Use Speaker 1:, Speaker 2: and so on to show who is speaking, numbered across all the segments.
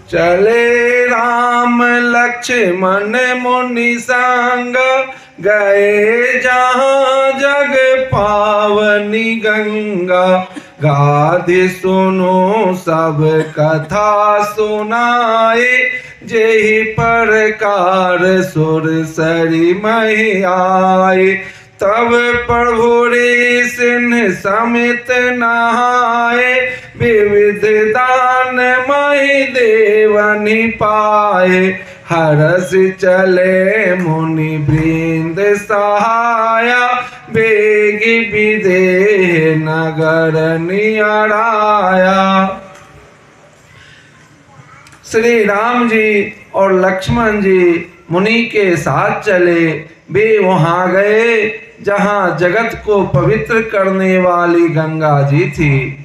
Speaker 1: चले राम लक्ष्मण मुनि संग, गए जहाँ जग पावनी गंगा। गाधि सुनो सब कथा सुनाए, जेहि प्रकार सुर सरी महि आए। तब प्रभु सिंह समित नहाए, विविध दान महि देवनि पाए। हरष चले मुनि वृंद सहाया, बेगी विदेह नगर नियराया। श्री राम जी और लक्ष्मण जी मुनि के साथ चले। वे वहां गए जहां जगत को पवित्र करने वाली गंगा जी थी।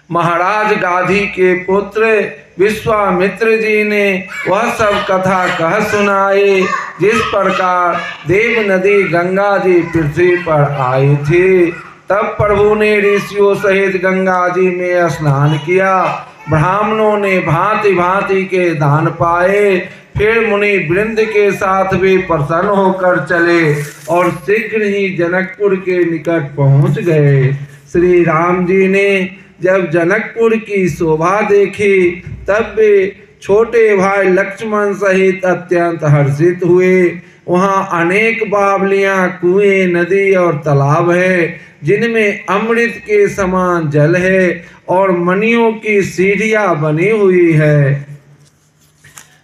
Speaker 1: महाराज गाधी के पुत्र विश्वामित्र जी ने वह सब कथा कह सुनाई, जिस प्रकार देव नदी गंगा जी पृथ्वी पर आई थी। तब प्रभु ने ऋषियों सहित गंगा जी में स्नान किया। ब्राह्मणों ने भांति भांति के दान पाए। फिर मुनि वृंद के साथ वे प्रसन्न होकर चले और शीघ्र ही जनकपुर के निकट पहुंच गए। श्री राम जी ने जब जनकपुर की शोभा देखी, तब वे छोटे भाई लक्ष्मण सहित अत्यंत हर्षित हुए। वहां अनेक बावलियां, कुएं, नदी और तालाब है, जिनमें अमृत के समान जल है और मणियों की सीढ़ियां बनी हुई है।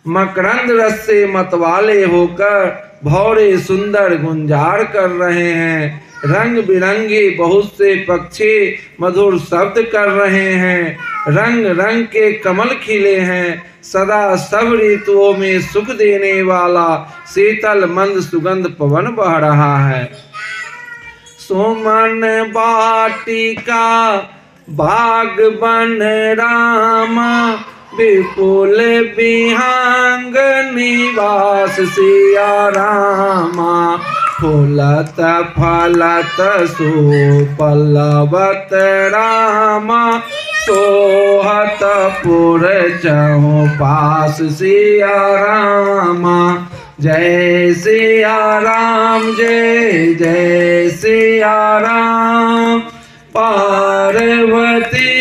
Speaker 1: मकरंद रस से मतवाले होकर भौरे सुंदर गुंजार कर रहे हैं। रंग बिरंगे बहुत से पक्षी मधुर शब्द कर रहे हैं। रंग रंग के कमल खिले हैं। सदा सब ऋतुओं में सुख देने वाला शीतल मंद सुगंध पवन बह रहा है। सुमन बाटिका बाग बन रामा, विपुल विहंग निवास सिया रामा। फूलत फलत सुपल्लवत रामा, सोहत पुर चहु पास सिया रामा। जय सिया राम, जय जय सिया राम। पार्वती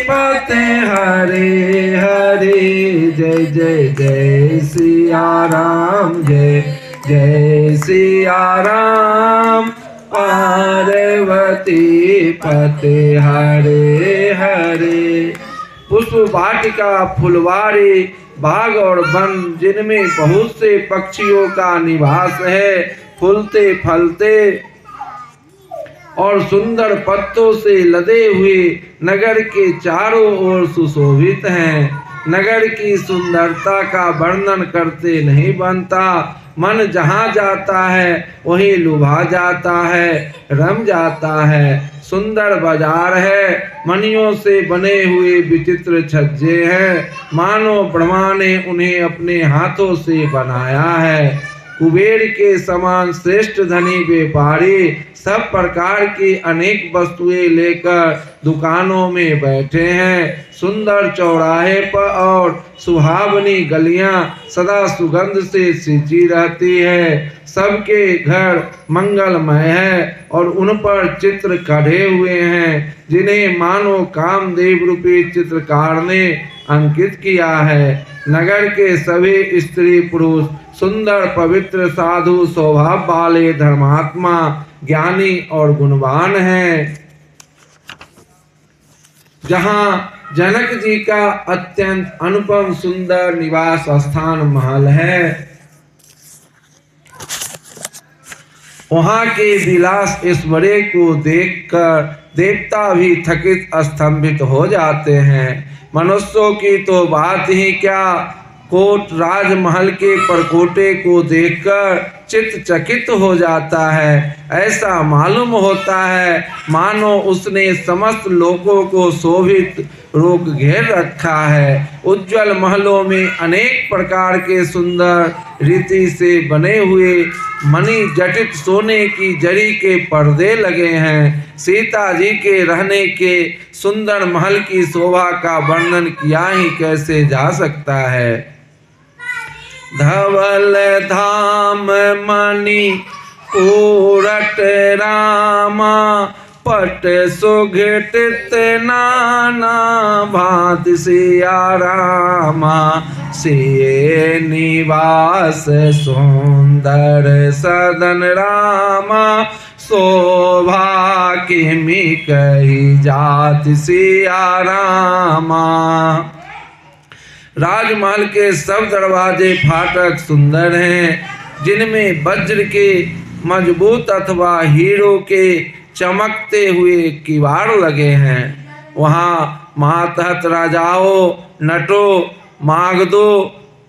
Speaker 1: पते हरे हरे, जय जय जय सिया राम, जय जय सिया राम। पार्वती पते हरे हरे। पुष्प वाटिका, फुलवारी, बाग और वन, जिनमें बहुत से पक्षियों का निवास है, फूलते फलते और सुंदर पत्तों से लदे हुए नगर के चारों ओर सुशोभित हैं। नगर की सुंदरता का वर्णन करते नहीं बनता। मन जहाँ जाता है वही लुभा जाता है, रम जाता है। सुंदर बाजार है, मणियों से बने हुए विचित्र छज्जे हैं, मानो ब्रह्मा ने उन्हें अपने हाथों से बनाया है। कुबेर के समान श्रेष्ठ धनी व्यापारी सब प्रकार की अनेक वस्तुएं लेकर दुकानों में बैठे हैं। सुंदर चौराहे पर और सुहावनी गलियां सदा सुगंध से सिंची रहती है। सबके घर मंगलमय है और उन पर चित्र कढ़े हुए हैं, जिन्हें मानो कामदेव रूपी चित्रकार ने अंकित किया है। नगर के सभी स्त्री पुरुष सुंदर पवित्र साधु स्वभाव वाले धर्मात्मा, ज्ञानी और गुणवान हैं। जहां जनक जी का अत्यंत अनुपम सुंदर निवास स्थान महल है, वहां के विलास ऐश्वर्य को देखकर देवता भी थकित स्तंभित हो जाते हैं। मनुष्यों की तो बात ही क्या, कोट राजमहल के परकोटे को देखकर चित्त चकित हो जाता है। ऐसा मालूम होता है मानो उसने समस्त लोगों को शोभित रोक घेर रखा है। उज्जवल महलों में अनेक प्रकार के सुंदर रीति से बने हुए मणि जटित सोने की जरी के पर्दे लगे हैं। सीता जी के रहने के सुंदर महल की शोभा का वर्णन किया ही कैसे जा सकता है। धवल धाम मणि पूरट रामा, पट सुघटित नाना भांति सिया रामा। सिए निवास सुंदर सदन रामा, शोभा किमि कही जाति सिया रामा। राजमहल के सब दरवाजे फाटक सुंदर हैं, जिनमें वज्र के मजबूत अथवा हीरो के चमकते हुए किवाड़ लगे हैं। वहाँ मातहत राजाओं, नटों, मागधों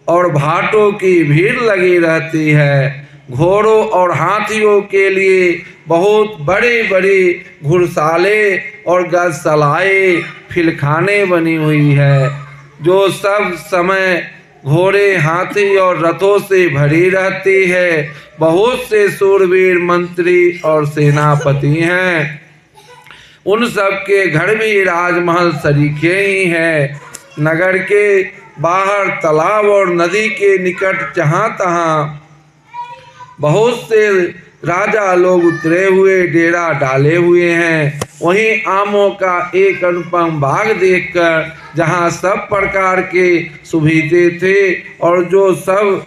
Speaker 1: और भाटों की भीड़ लगी रहती है। घोड़ों और हाथियों के लिए बहुत बड़ी बड़ी घुड़साले और गजसलाएं फिलखाने बनी हुई है, जो सब समय घोड़े, हाथी और रथों से भरी रहती है। बहुत से सूरवीर मंत्री और सेनापति हैं। उन सब के घर भी राजमहल सरीखे ही है। नगर के बाहर तालाब और नदी के निकट जहाँ तहाँ बहुत से राजा लोग उतरे हुए डेरा डाले हुए हैं। वहीं आमों का एक अनुपम बाग देखकर, जहाँ सब प्रकार के सुविधे थे और जो सब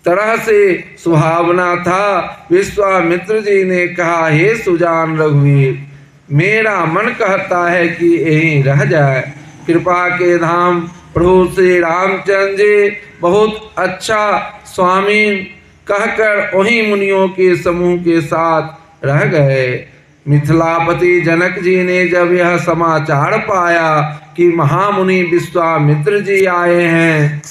Speaker 1: तरह से सुहावना था, विश्वामित्र जी ने कहा, हे सुजान रघुवीर, मेरा मन कहता है कि यहीं रह जाए। कृपा के धाम प्रभु श्री रामचंद्र जी बहुत अच्छा स्वामी कहकर वहीं मुनियों के समूह के साथ रह गए। मिथिलापति जनक जी ने जब यह समाचार पाया कि महामुनि विश्वामित्र जी आए हैं,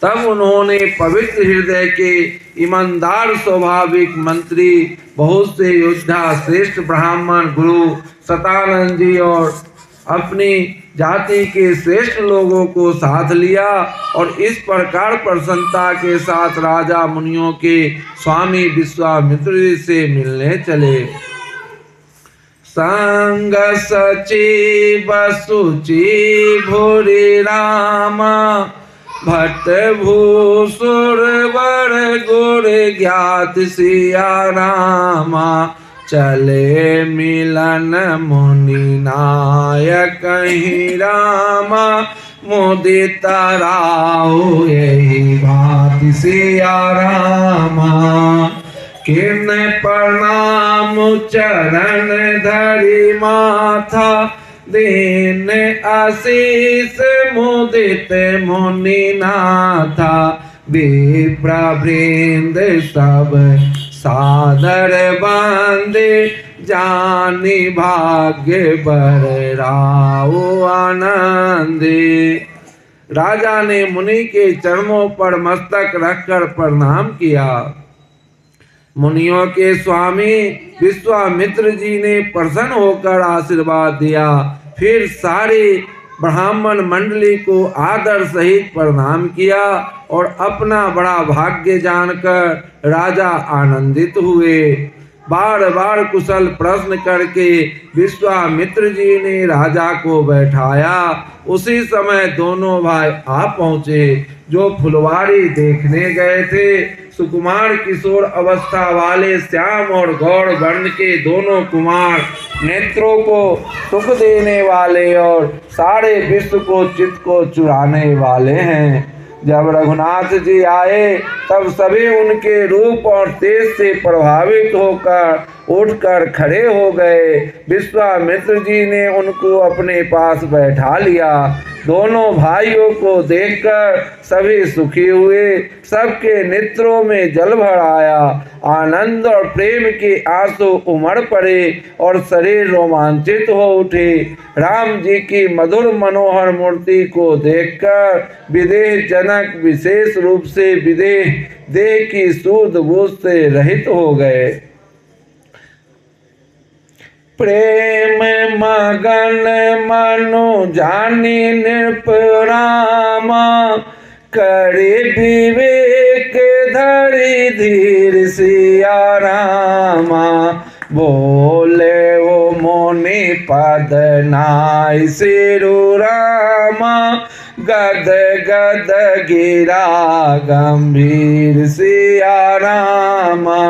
Speaker 1: तब उन्होंने पवित्र हृदय के ईमानदार स्वाभाविक मंत्री, बहुत से योद्धा, श्रेष्ठ ब्राह्मण, गुरु सतानंद जी और अपनी जाति के श्रेष्ठ लोगों को साथ लिया और इस प्रकार प्रसन्नता के साथ राजा मुनियों के स्वामी विश्वामित्र जी से मिलने चले। संग सचिव सुचि भूरि रामा, भट्ट भूसुर वर गुर ज्ञात सिया रामा। चले मिलन मुनि नायक ही रामा, मुदित राउ यही भांति सिया रामा। किन प्रणाम चरण धरि माथा, दीन आशीष मुदित मुनि नाथा। विप्रवृंद सब सादर बंदे, जानी भाग्य बर राव आनंदे। राजा ने मुनि के चरणों पर मस्तक रखकर प्रणाम किया। मुनियों के स्वामी विश्वामित्र जी ने प्रसन्न होकर आशीर्वाद दिया। फिर सारे ब्राह्मण मंडली को आदर सहित प्रणाम किया और अपना बड़ा भाग्य जानकर राजा आनंदित हुए। बार बार कुशल प्रश्न करके विश्वामित्र जी ने राजा को बैठाया। उसी समय दोनों भाई आ पहुँचे, जो फुलवारी देखने गए थे। सुकुमार किशोर अवस्था वाले श्याम और गौर वर्ण के दोनों कुमार, नेत्रों को सुख देने वाले और सारे विश्व को चित्त को चुराने वाले हैं। जब रघुनाथ जी आए तब सभी उनके रूप और तेज से प्रभावित होकर उठकर खड़े हो गए। विश्वामित्र जी ने उनको अपने पास बैठा लिया। दोनों भाइयों को देखकर सभी सुखी हुए। सबके नेत्रों में जल भर आया। आनंद और प्रेम के आंसू उमड़ पड़े और शरीर रोमांचित हो उठे। राम जी की मधुर मनोहर मूर्ति को देखकर विदेह जनक, विशेष रूप से विदेह देखी सूद बूझ से रहित हो गए। प्रेम मगन मनु जानी निरपरामा, करे विवेक धरि धीर सिया रामा। बोले वो मोनि पद नाय सिरु रामा, गद गद गिरा गंभीर सिया रामा।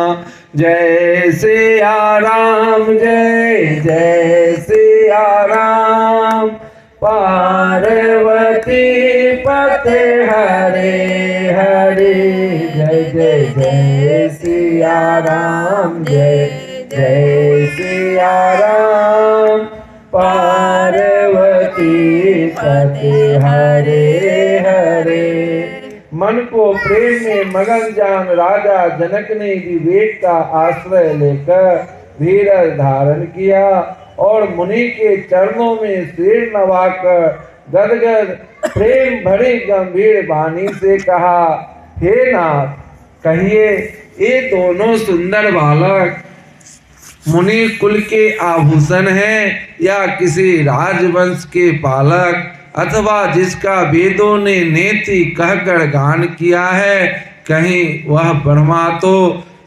Speaker 1: जय सिया राम जय जय सिया राम, पार्वती पते हरे हरे। जय जय जय सिया राम जय जय सिया राम, पार्वती पते हरे हरे। मन को प्रेम में मगन जान राजा जनक ने विवेक का आश्रय लेकर धीरज धारण किया और मुनि के चरणों में सिर नवाकर गदगद प्रेम भरी गंभीर वाणी से कहा, हे नाथ, कहिए ये दोनों सुंदर बालक मुनि कुल के आभूषण हैं या किसी राजवंश के पालक, अथवा जिसका वेदों ने नेति कहकर गान किया है, कहीं वह ब्रह्मा तो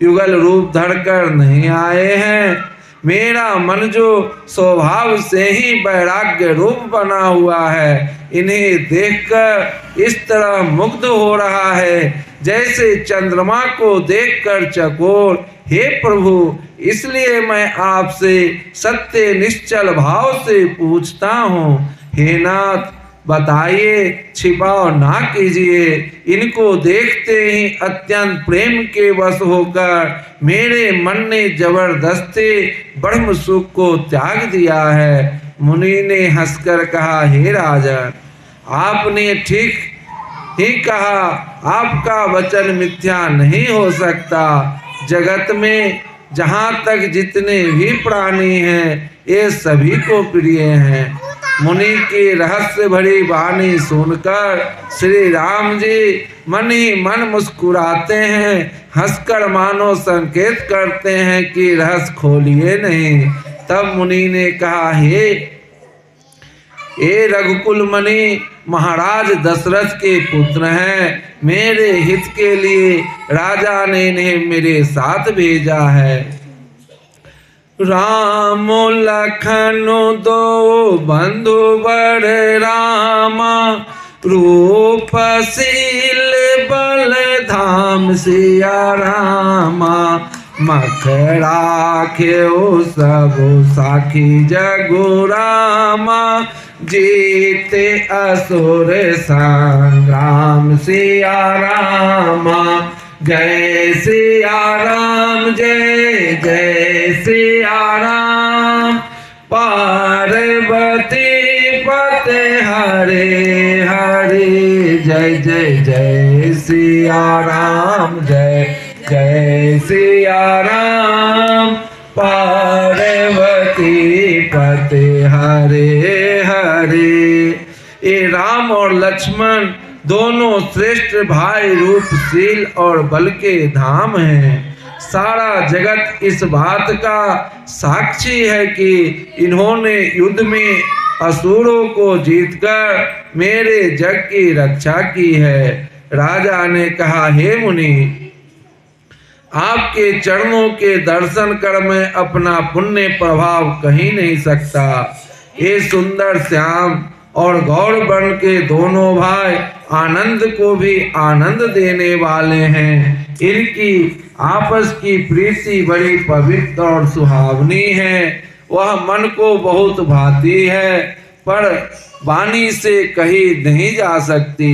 Speaker 1: युगल रूप धरकर नहीं आए हैं। मेरा मन जो स्वभाव से ही वैराग्य रूप बना हुआ है, इन्हें देखकर इस तरह मुग्ध हो रहा है जैसे चंद्रमा को देखकर चकोर। हे प्रभु, इसलिए मैं आपसे सत्य निश्चल भाव से पूछता हूँ, हे नाथ, बताइए, छिपाव ना कीजिए। इनको देखते ही अत्यंत प्रेम के वश होकर मेरे मन ने जबरदस्ती ब्रह्म सुख को त्याग दिया है। मुनि ने हंसकर कहा, हे राजन, आपने ठीक ही कहा, आपका वचन मिथ्या नहीं हो सकता। जगत में जहाँ तक जितने भी प्राणी हैं, ये सभी को प्रिय हैं। मुनि की रहस्य भरी वाणी सुनकर श्री राम जी मन ही मन मुस्कुराते हैं, हंसकर मानो संकेत करते हैं कि रहस्य खोलिए नहीं। तब मुनि ने कहा, हे रघुकुल मणि, महाराज दशरथ के पुत्र हैं। मेरे हित के लिए राजा ने इन्हें मेरे साथ भेजा है। राम लखन दो बंधु बड़ रामा, रूपशील बल धाम सिया रामा। मखरा खेओ सब साखी जगु रामा, जीते असुर संग्राम सिया रामा। जय सिया राम जय जय सिया राम, पार्वती पते हरे हरे। जय जय जय सिया राम जय जय सिया राम, पार्वती पते हरे हरे। ये राम और लक्ष्मण दोनों श्रेष्ठ भाई रूपशील और बल के धाम हैं। सारा जगत इस बात का साक्षी है कि इन्होंने युद्ध में असुरों को जीतकर मेरे जग की रक्षा की है। राजा ने कहा, हे मुनि, आपके चरणों के दर्शन कर मैं अपना पुण्य प्रभाव कहीं नहीं सकता। ये सुंदर श्याम और गौर वर्ण के दोनों भाई आनंद को भी आनंद देने वाले हैं। इनकी आपस की प्रीति बड़ी पवित्र और सुहावनी है। वह मन को बहुत भाती है, पर वाणी से कही नहीं जा सकती।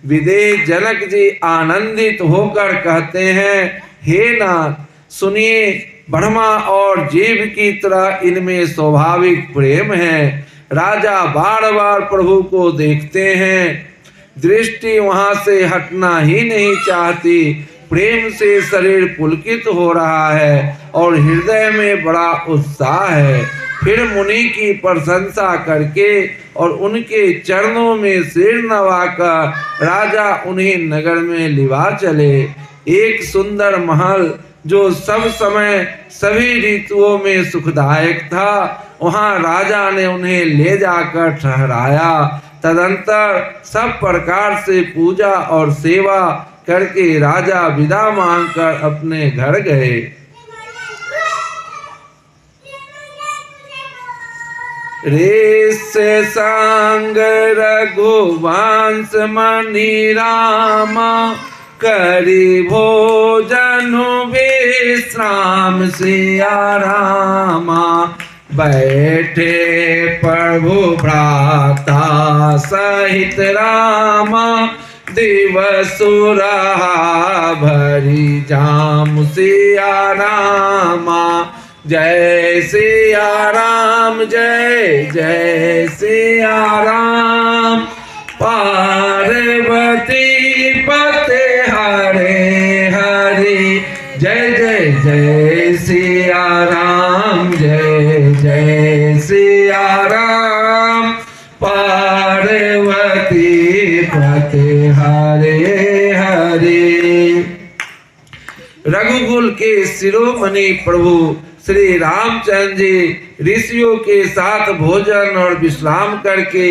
Speaker 1: विदेह जनक जी आनंदित होकर कहते हैं, हे नाथ, सुनिए, ब्रह्मा और जीव की तरह इनमें स्वाभाविक प्रेम है। राजा बार बार प्रभु को देखते हैं, दृष्टि वहां से हटना ही नहीं चाहती। प्रेम से शरीर पुलकित हो रहा है और हृदय में बड़ा उत्साह है। फिर मुनि की प्रशंसा करके और उनके चरणों में सिर नवाकर राजा उन्हें नगर में लिवा चले। एक सुंदर महल जो सब समय सभी ऋतुओं में सुखदायक था, वहां राजा ने उन्हें ले जाकर ठहराया। तदंतर सब प्रकार से पूजा और सेवा करके राजा विदा मांगकर अपने घर गए। रेस संग रघुवंश मणि रामा, करी भोजन विश्राम सिया रामा। बैठे प्रभु भ्राता सहित रामा, दिवस रहा भरी जाम सिया रामा। जय सिया राम, जय जय सिया राम। पार्वती पते हरे हरे, जय जय जय सिया राम, जय जय सिया राम। पार्वती पते हरे हरे। रघुकुल के शिरोमणि प्रभु श्री रामचंद्र जी ऋषियों के साथ भोजन और विश्राम करके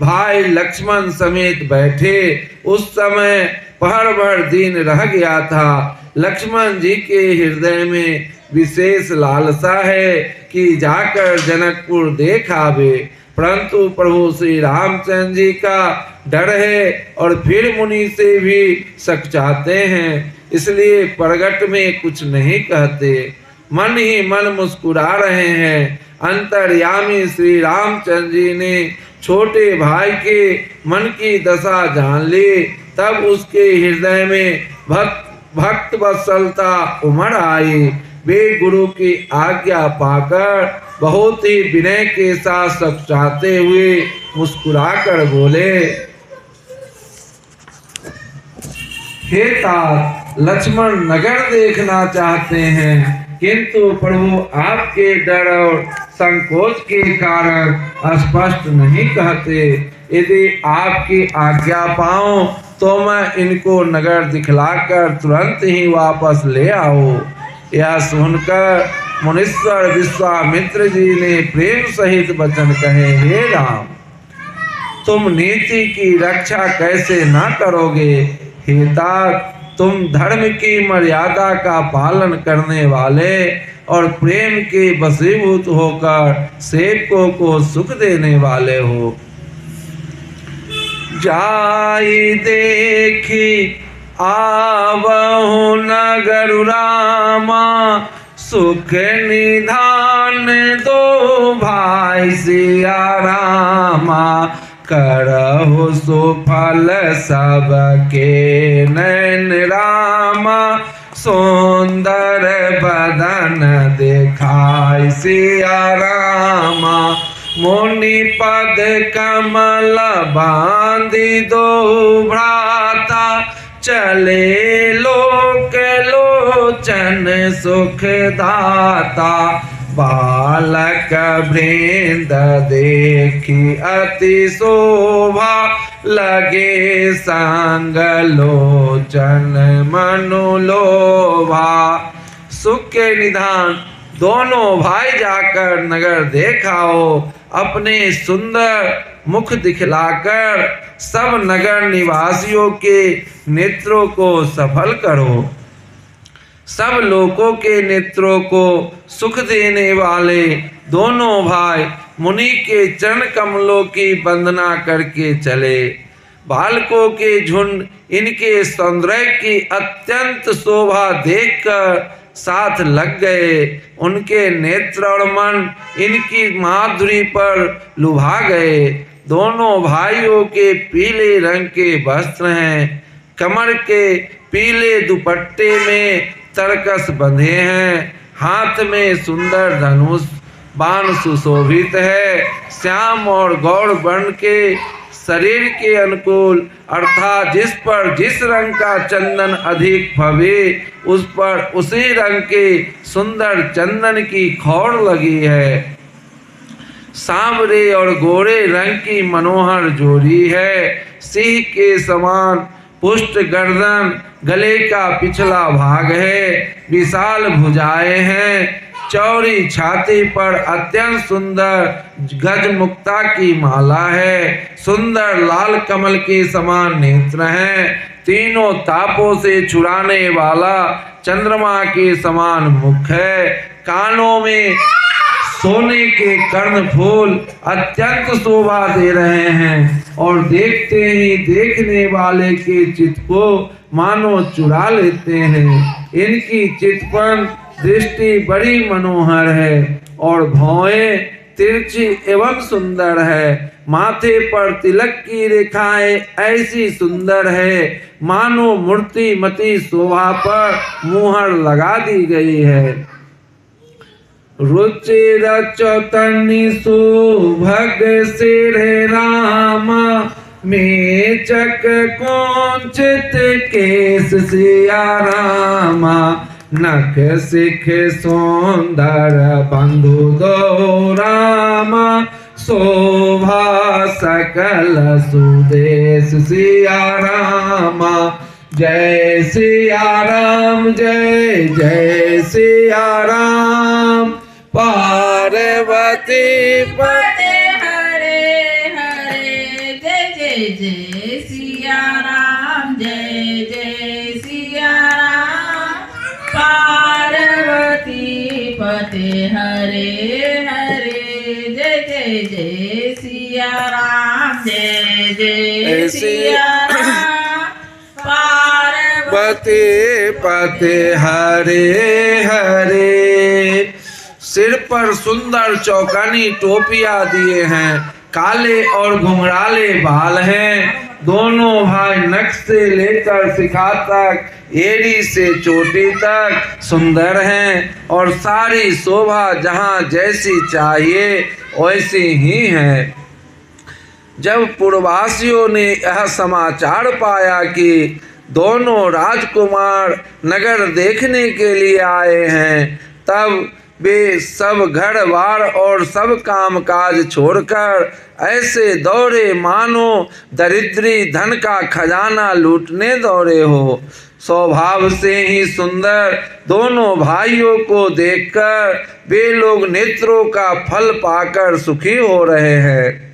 Speaker 1: भाई लक्ष्मण समेत बैठे। उस समय पहर भर दिन रह गया था। लक्ष्मण जी के हृदय में विशेष लालसा है कि जाकर जनकपुर देख आवे, परंतु प्रभु श्री रामचंद्र जी का डर है और फिर मुनि से भी सकचाते हैं, इसलिए प्रगट में कुछ नहीं कहते, मन ही मन मुस्कुरा रहे हैं। अंतर्यामी श्री रामचंद्र जी ने छोटे भाई के मन की दशा जान ली। तब उसके हृदय में भक्त वत्सलता उमड़ आई। वे गुरु की आज्ञा पाकर बहुत ही विनय के साथ सकचाते हुए मुस्कुराकर बोले, हे तात, लक्ष्मण नगर देखना चाहते हैं, किंतु प्रभु आपके डर और संकोच के कारण स्पष्ट नहीं कहते। यदि आपकी आज्ञा पाऊं तो मैं इनको नगर दिखलाकर तुरंत ही वापस ले आऊं। यह सुनकर मुनीश्वर विश्वामित्र जी ने प्रेम सहित वचन कहे, हे राम, तुम नीति की रक्षा कैसे न करोगे? हे तात, तुम धर्म की मर्यादा का पालन करने वाले और प्रेम के वशीभूत होकर सेवकों को सुख देने वाले हो। जाई देखी आवहु नगर रामा, सुख निधान दो भाई सिया रामा। करहु सुफल सबके नैन रामा, सुंदर बदन दिखाई सिया रामा। मुनि पद कमल बांधी दो भ्राता, चले लोक लोचन सुख दाता। बालक वृंद देखी अति शोभा, लगे संग लोचन मनुलोभा। सुख के निधान दोनों भाई जाकर नगर देखाओ, अपने सुंदर मुख दिखलाकर सब नगर निवासियों के नेत्रों को सफल करो। सब लोगों के नेत्रों को सुख देने वाले दोनों भाई मुनि के चरण कमलों की वंदना करके चले। बालकों के झुंड इनके सौंदर्य की अत्यंत शोभा देखकर साथ लग गए। उनके नेत्र और मन इनकी माधुरी पर लुभा गए। दोनों भाइयों के पीले रंग के वस्त्र हैं, कमर के पीले दुपट्टे में तरकस बंधे हैं, हाथ में सुंदर धनुष बाण सुशोभित है। श्याम और गौर वर्ण के शरीर के अनुकूल अर्थात जिस पर जिस रंग का चंदन अधिक फबे उस पर उसी रंग के सुंदर चंदन की खौर लगी है। सांवरे और गोरे रंग की मनोहर जोड़ी है। सिंह के समान पुष्ट गर्दन, गले का पिछला भाग है, विशाल भुजाएं हैं, चौड़ी छाती पर अत्यंत सुंदर गज मुक्ता की माला है, सुंदर लाल कमल के समान नेत्र हैं, तीनों तापों से छुड़ाने वाला चंद्रमा के समान मुख है, कानों में सोने के कर्णफूल अत्यंत शोभा दे रहे हैं और देखते ही देखने वाले के चित्त को मानो चुरा लेते हैं। इनकी चितपन दृष्टि बड़ी मनोहर है और भौएं तिरछी एवं सुंदर है। माथे पर तिलक की रेखाएं ऐसी सुंदर है मानो मूर्तिमती शोभा पर मुहर लगा दी गई है। रुचिर चौतन्य सुभग सिर राम, मेचक कुंचित केस सिया रामा, नख सिख सुंदर बंधु दो रामा, शोभा सकल सुदेश सिया रामा। जय सिया राम, जय जय सिया राम। पार्वती
Speaker 2: पते हरे हरे, जय जय जय सिया राम, जय जय सिया राम। पार्वती पते हरे हरे, जय जय जय सिया राम, जय जय सिया राम।
Speaker 1: पार्वती पते हरे हरे। सिर पर सुंदर चौकानी टोपियां दिए हैं, काले और घुंघराले बाल हैं। दोनों भाई नख से लेकर शिखा तक, एड़ी से चोटी तक सुंदर हैं और सारी शोभा जहां जैसी चाहिए वैसी ही है। जब पूर्ववासियों ने यह समाचार पाया कि दोनों राजकुमार नगर देखने के लिए आए हैं, तब वे सब घर बार और सब काम काज छोड़कर ऐसे दौड़े मानो दरिद्री धन का खजाना लूटने दौड़े हो। स्वभाव से ही सुंदर दोनों भाइयों को देखकर वे लोग नेत्रों का फल पाकर सुखी हो रहे हैं।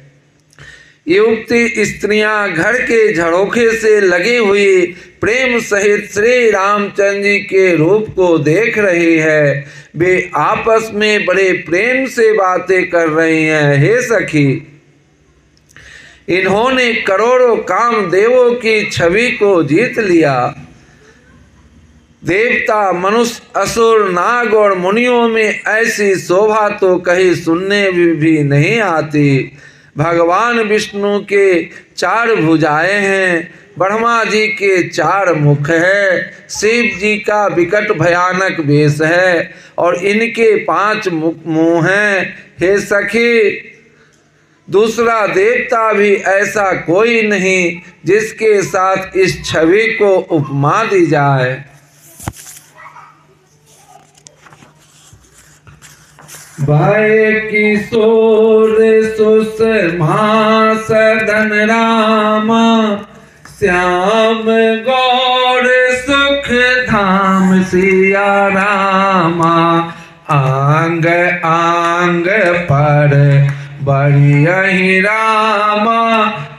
Speaker 1: युवती स्त्रियां घर के झरोखे से लगी हुई प्रेम सहित श्री रामचंद्र जी के रूप को देख रही है। वे आपस में बड़े प्रेम से बातें कर रही हैं। हे सखी, इन्होंने करोड़ों कामदेवों की छवि को जीत लिया। देवता, मनुष्य, असुर, नाग और मुनियों में ऐसी शोभा तो कहीं सुनने भी नहीं आती। भगवान विष्णु के 4 भुजाएं हैं, ब्रह्मा जी के 4 मुख है, शिव जी का विकट भयानक वेश है और इनके 5 मुंह हैं। हे सखी, दूसरा देवता भी ऐसा कोई नहीं जिसके साथ इस छवि को उपमा दी जाए। बाए किशोर सुषमा सदन रामा, श्याम गौर सुख धाम सिया रामा। आंग आंग पर बड़ियहि रामा,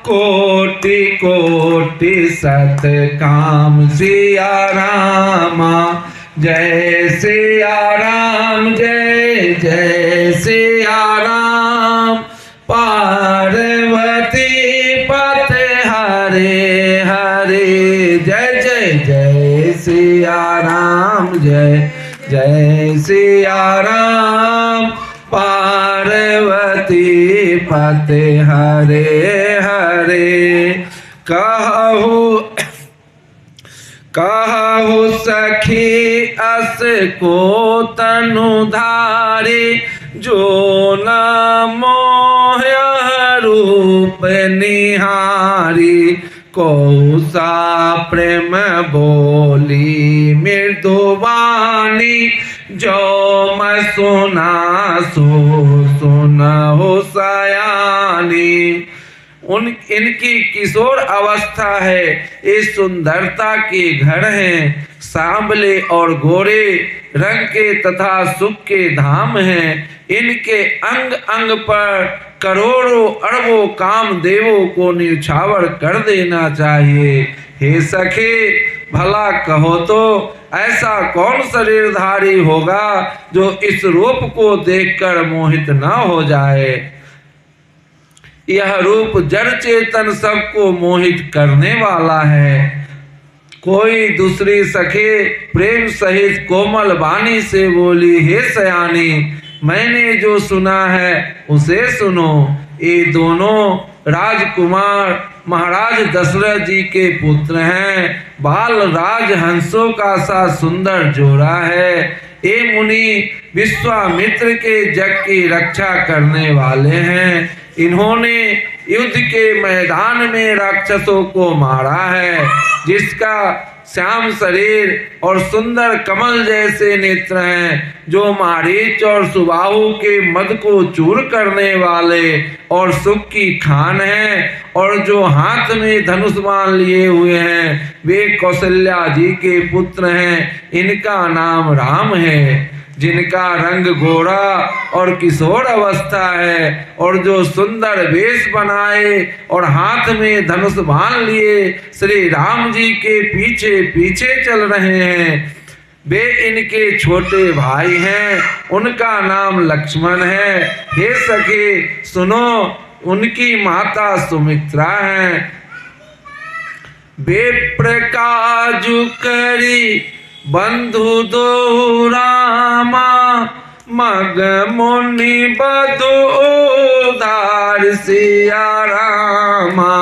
Speaker 1: कोटि कोटि सत काम सिया रामा। जय सिया राम, जय जय सिया राम। पार्वती पते हरे हरे, जय जय जय सिया राम, जय जय सिया राम। पार्वती पते हरे हरे। कहु सखी अस को तनुधारी, जो न मोह रूप निहारी। कौसा प्रेम बोली मृदुवानी, जो मैं सुना सो सुनहु सयानी। इनकी किशोर अवस्था है। ये सुंदरता के घर हैं, सांवले और गोरे रंग के तथा सुख के धाम हैं। इनके अंग अंग पर करोड़ों अरबों काम देवों को न्यौछावर कर देना चाहिए। हे सखे, भला कहो तो ऐसा कौन शरीरधारी होगा जो इस रूप को देखकर मोहित न हो जाए। यह रूप जड़ चेतन सबको मोहित करने वाला है। कोई दूसरी सखे प्रेम सहित कोमल वाणी से बोली, हे सयानी, मैंने जो सुना है उसे सुनो। ये दोनों राजकुमार महाराज दशरथ जी के पुत्र हैं। बाल राज हंसों का सा सुंदर जोड़ा है। ये मुनि विश्वामित्र के जग की रक्षा करने वाले हैं। इन्होंने युद्ध के मैदान में राक्षसों को मारा है। जिसका श्याम शरीर और सुंदर कमल जैसे नेत्र हैं, जो मारीच और सुबाहु के मद को चूर करने वाले और सुख की खान हैं, और जो हाथ में धनुष बाण लिए हुए हैं, वे कौशल्या जी के पुत्र हैं। इनका नाम राम है। जिनका रंग गोरा और किशोर अवस्था है, और जो सुंदर वेश बनाए और हाथ में धनुष बाण लिए श्री राम जी के पीछे पीछे चल रहे हैं, वे इनके छोटे भाई हैं। उनका नाम लक्ष्मण है। हे सखे सुनो, उनकी माता सुमित्रा है। बेप्र काजु करी बंधु दो रामा, मग मुनि बधु उधार सिया रामा।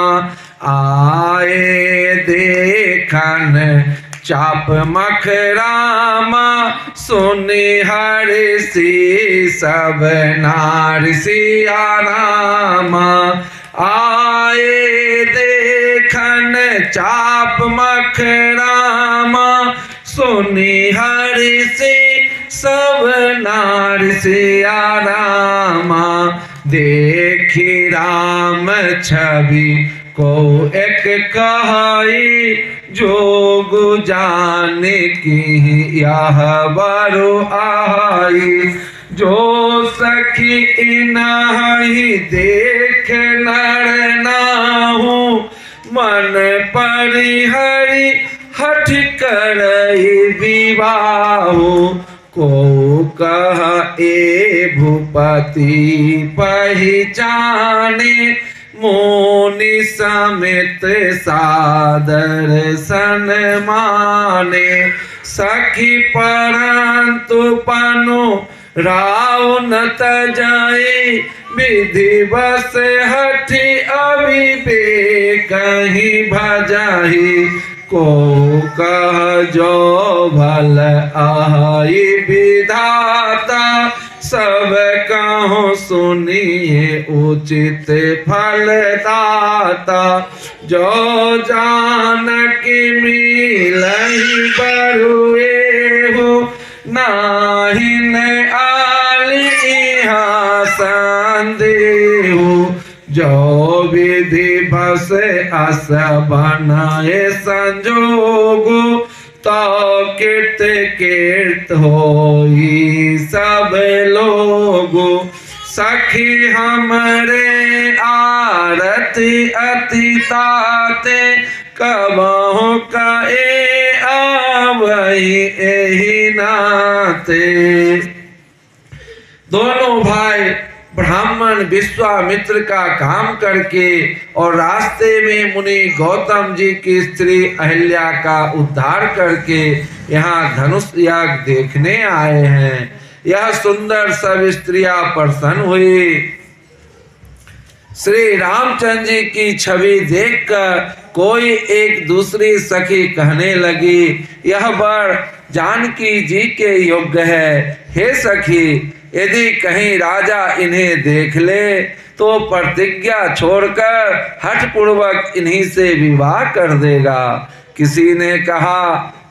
Speaker 1: आए देखन चाप मख रामा, सुनि हरि सी सब नार सिया रामा। आए देखन चाप मख रामा, सुनि हरि से सब नार सिया रामा। देखी राम छवि को एक कहाई, जोग जाने की यह बरु आई। जो सखी इन्हीं देख नर नाहु, मन परिहरि हठ करई विवाहु। को कह ए भूपति पहचाने, मोनि समेत सादर सन माने। सखी परंतु पनु राव न तजाए, विधि बस हठी अविवेक कहीं भजाही। को कह जो भल आई विधाता, सब कहो सुनिए उचित फलदाता। जो जानकी मिलहि बरुए हो, नाहिन आली इहाँ संदेहु। जो विधि बस अस बनाए संजोगु, तो कीर्त कीर्त होई सब लोगु। सखी हमरे आरती अति ताते, कबहु कहे आवई एहि नाते। दोनों भाई ब्राह्मण विश्वामित्र का काम करके और रास्ते में मुनि गौतम जी की स्त्री अहिल्या का उद्धार करके यहाँ धनुष याग देखने आए हैं। यह सुंदर सब स्त्रियां प्रसन्न हुई। श्री रामचंद्र जी की छवि देखकर कोई एक दूसरी सखी कहने लगी, यह वर जानकी जी के योग्य है। हे सखी, यदि कहीं राजा इन्हें देख ले तो प्रतिज्ञा छोड़कर हठ पूर्वक इन्हीं से विवाह कर देगा। किसी ने कहा,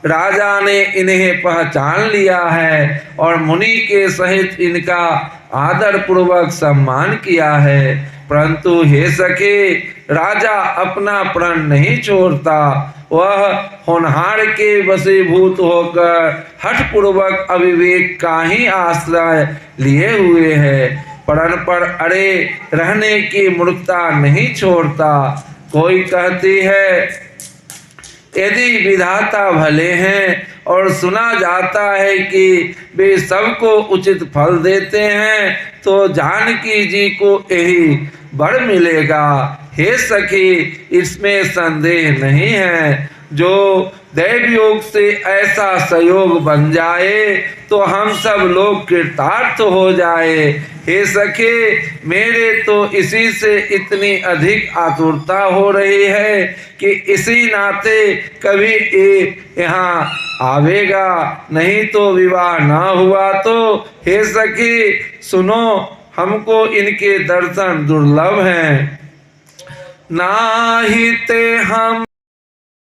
Speaker 1: राजा ने इन्हें पहचान लिया है और मुनि के सहित इनका आदर पूर्वक सम्मान किया है। परंतु हे सखे राजा अपना प्रण नहीं छोड़ता। वह होनहार के वशीभूत होकर हठपूर्वक अविवेक का ही आश्रय लिए हुए है। प्रण पर अड़े रहने की मूर्खता नहीं छोड़ता। कोई कहती है यदि विधाता भले हैं और सुना जाता है कि वे सबको उचित फल देते हैं तो जानकी जी को यही वर मिलेगा। हे सखी इसमें संदेह नहीं है। जो दैव योग से ऐसा संयोग बन जाए तो हम सब लोग कृतार्थ हो जाए। हे सखे मेरे तो इसी से इतनी अधिक आतुरता हो रही है कि इसी नाते कभी ये यहाँ आवेगा, नहीं तो विवाह ना हुआ तो। हे सखी सुनो हमको इनके दर्शन दुर्लभ हैं। नाहिते हम